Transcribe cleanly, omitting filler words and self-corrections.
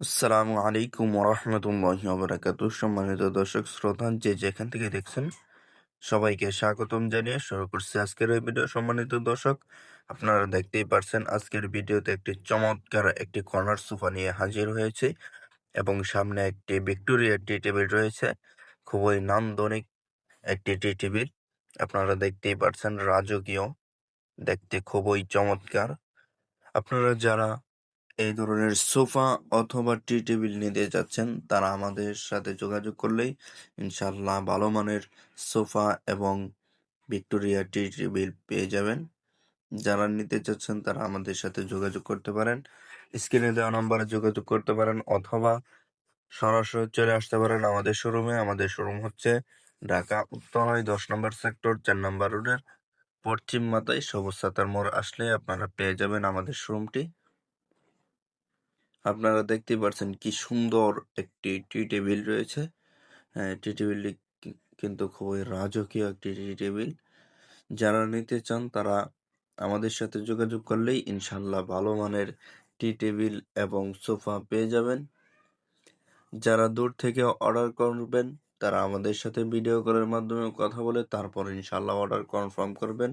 আসসালামু আলাইকুম ওরহমতুল্লাহি ওবারাকাতুহ। সম্মানিত দর্শক শ্রোতা যে যেখান থেকে দেখছেন সবাইকে স্বাগতম জানিয়ে শুরু করছি আজকের এই ভিডিও। সম্মানিত দর্শক, আপনারা দেখতেই পারছেন আজকের ভিডিওতে একটি চমৎকার একটি কর্নার সোফা নিয়ে হাজির হয়েছে এবং সামনে একটি ভিক্টোরিয়া টি টেবিল রয়েছে। খুবই নান্দনিক একটি টি টেবিল, আপনারা দেখতেই পারছেন, রাজকীয়, দেখতে খুবই চমৎকার। আপনারা যারা এই ধরনের সোফা অথবা টি টেবিল নিতে যাচ্ছেন তারা আমাদের সাথে যোগাযোগ করলেই ইনশাল্লাহ ভালো মানের সোফা এবং ভিক্টোরিয়া টি টেবিল পেয়ে যাবেন। যারা নিতে চাচ্ছেন তারা আমাদের সাথে যোগাযোগ করতে পারেন, স্ক্রিনে দেওয়া নম্বরে যোগাযোগ করতে পারেন অথবা সরাসরি চলে আসতে পারেন আমাদের শোরুমে। আমাদের শোরুম হচ্ছে ঢাকা উত্তরায় 10 নম্বর সেক্টর 4 নম্বর রোডের পশ্চিম মাথায় সবুজ সাতার মোড় আসলে আপনারা পেয়ে যাবেন আমাদের শোরুমটি। আপনারা দেখতেই পারছেন কি সুন্দর একটি টি টেবিল রয়েছে। হ্যাঁ, টি টেবিলটি কিন্তু খুবই রাজকীয় একটি টি টেবিল। যারা নিতে চান তারা আমাদের সাথে যোগাযোগ করলেই ইনশাল্লাহ ভালো মানের টি টেবিল এবং সোফা পেয়ে যাবেন। যারা দূর থেকে অর্ডার করবেন তারা আমাদের সাথে ভিডিও কলের মাধ্যমে কথা বলে তারপর ইনশাল্লাহ অর্ডার কনফার্ম করবেন।